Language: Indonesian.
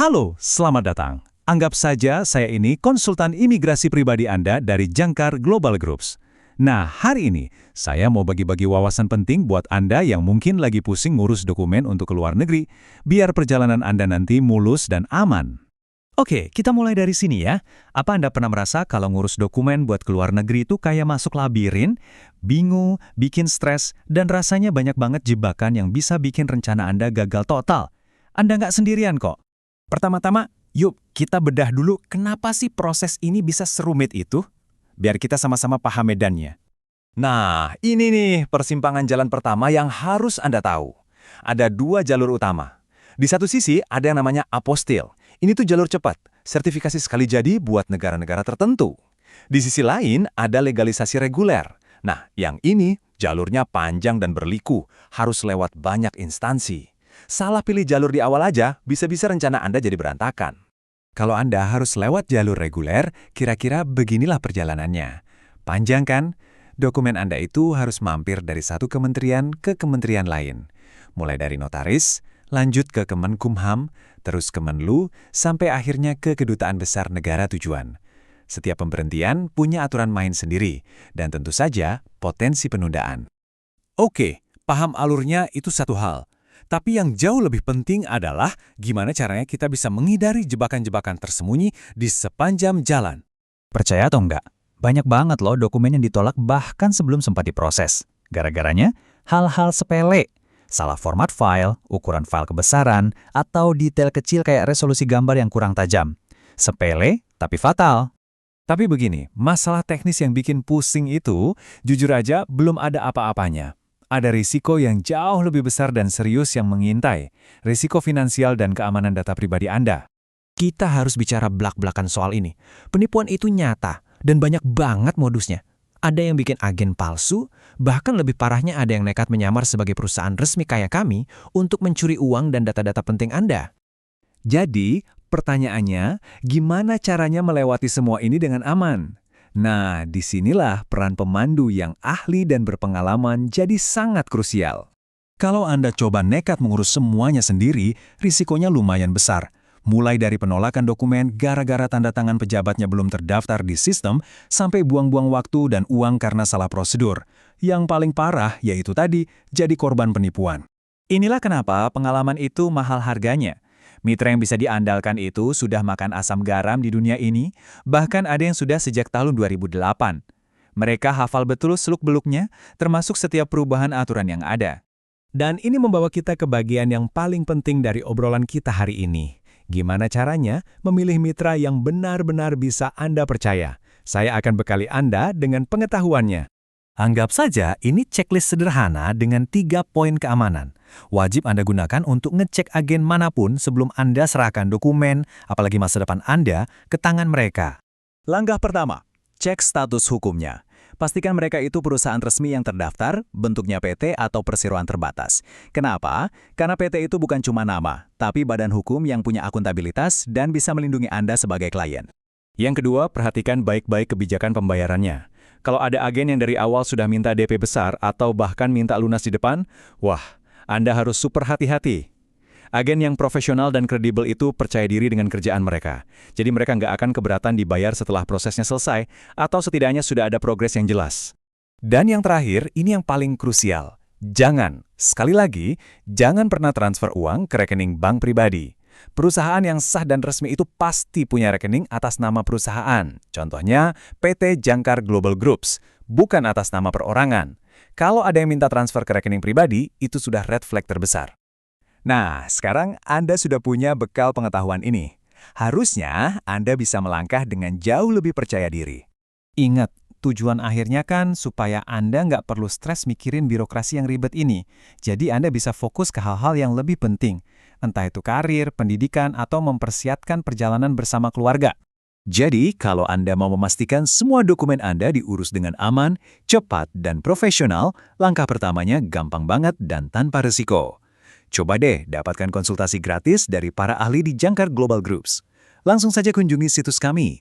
Halo, selamat datang. Anggap saja saya ini konsultan imigrasi pribadi Anda dari Jangkar Global Groups. Nah, hari ini saya mau bagi-bagi wawasan penting buat Anda yang mungkin lagi pusing ngurus dokumen untuk ke luar negeri, biar perjalanan Anda nanti mulus dan aman. Oke, kita mulai dari sini ya. Apa Anda pernah merasa kalau ngurus dokumen buat ke luar negeri itu kayak masuk labirin, bingung, bikin stres, dan rasanya banyak banget jebakan yang bisa bikin rencana Anda gagal total? Anda nggak sendirian kok. Pertama-tama, yuk kita bedah dulu kenapa sih proses ini bisa serumit itu? Biar kita sama-sama paham medannya. Nah, ini nih persimpangan jalan pertama yang harus Anda tahu. Ada dua jalur utama. Di satu sisi ada yang namanya apostil. Ini tuh jalur cepat, sertifikasi sekali jadi buat negara-negara tertentu. Di sisi lain ada legalisasi reguler. Nah, yang ini jalurnya panjang dan berliku, harus lewat banyak instansi. Salah pilih jalur di awal aja, bisa-bisa rencana Anda jadi berantakan. Kalau Anda harus lewat jalur reguler, kira-kira beginilah perjalanannya. Panjang kan? Dokumen Anda itu harus mampir dari satu kementerian ke kementerian lain. Mulai dari notaris, lanjut ke Kemenkumham, terus Kemenlu, sampai akhirnya ke Kedutaan Besar Negara Tujuan. Setiap pemberhentian punya aturan main sendiri, dan tentu saja potensi penundaan. Oke, paham alurnya itu satu hal. Tapi yang jauh lebih penting adalah gimana caranya kita bisa menghindari jebakan-jebakan tersembunyi di sepanjang jalan. Percaya atau enggak? Banyak banget loh dokumen yang ditolak bahkan sebelum sempat diproses. Gara-garanya, hal-hal sepele. Salah format file, ukuran file kebesaran, atau detail kecil kayak resolusi gambar yang kurang tajam. Sepele, tapi fatal. Tapi begini, masalah teknis yang bikin pusing itu, jujur aja belum ada apa-apanya. Ada risiko yang jauh lebih besar dan serius yang mengintai, risiko finansial dan keamanan data pribadi Anda. Kita harus bicara belak-belakan soal ini. Penipuan itu nyata, dan banyak banget modusnya. Ada yang bikin agen palsu, bahkan lebih parahnya ada yang nekat menyamar sebagai perusahaan resmi kayak kami untuk mencuri uang dan data-data penting Anda. Jadi, pertanyaannya, gimana caranya melewati semua ini dengan aman? Nah, disinilah peran pemandu yang ahli dan berpengalaman jadi sangat krusial. Kalau Anda coba nekat mengurus semuanya sendiri, risikonya lumayan besar. Mulai dari penolakan dokumen gara-gara tanda tangan pejabatnya belum terdaftar di sistem, sampai buang-buang waktu dan uang karena salah prosedur. Yang paling parah yaitu tadi, jadi korban penipuan. Inilah kenapa pengalaman itu mahal harganya. Mitra yang bisa diandalkan itu sudah makan asam garam di dunia ini, bahkan ada yang sudah sejak tahun 2008. Mereka hafal betul seluk-beluknya, termasuk setiap perubahan aturan yang ada. Dan ini membawa kita ke bagian yang paling penting dari obrolan kita hari ini. Gimana caranya memilih mitra yang benar-benar bisa Anda percaya? Saya akan bekali Anda dengan pengetahuannya. Anggap saja ini checklist sederhana dengan 3 poin keamanan. Wajib Anda gunakan untuk ngecek agen manapun sebelum Anda serahkan dokumen, apalagi masa depan Anda, ke tangan mereka. Langkah pertama, cek status hukumnya. Pastikan mereka itu perusahaan resmi yang terdaftar, bentuknya PT atau perseroan terbatas. Kenapa? Karena PT itu bukan cuma nama, tapi badan hukum yang punya akuntabilitas dan bisa melindungi Anda sebagai klien. Yang kedua, perhatikan baik-baik kebijakan pembayarannya. Kalau ada agen yang dari awal sudah minta DP besar atau bahkan minta lunas di depan, wah, Anda harus super hati-hati. Agen yang profesional dan kredibel itu percaya diri dengan kerjaan mereka. Jadi mereka nggak akan keberatan dibayar setelah prosesnya selesai, atau setidaknya sudah ada progres yang jelas. Dan yang terakhir, ini yang paling krusial. Jangan, sekali lagi, jangan pernah transfer uang ke rekening bank pribadi. Perusahaan yang sah dan resmi itu pasti punya rekening atas nama perusahaan. Contohnya, PT Jangkar Global Groups, bukan atas nama perorangan. Kalau ada yang minta transfer ke rekening pribadi, itu sudah red flag terbesar. Nah, sekarang Anda sudah punya bekal pengetahuan ini. Harusnya Anda bisa melangkah dengan jauh lebih percaya diri. Ingat, tujuan akhirnya kan supaya Anda nggak perlu stres mikirin birokrasi yang ribet ini. Jadi Anda bisa fokus ke hal-hal yang lebih penting. Entah itu karir, pendidikan, atau mempersiapkan perjalanan bersama keluarga. Jadi, kalau Anda mau memastikan semua dokumen Anda diurus dengan aman, cepat, dan profesional, langkah pertamanya gampang banget dan tanpa risiko. Coba deh dapatkan konsultasi gratis dari para ahli di Jangkar Global Groups. Langsung saja kunjungi situs kami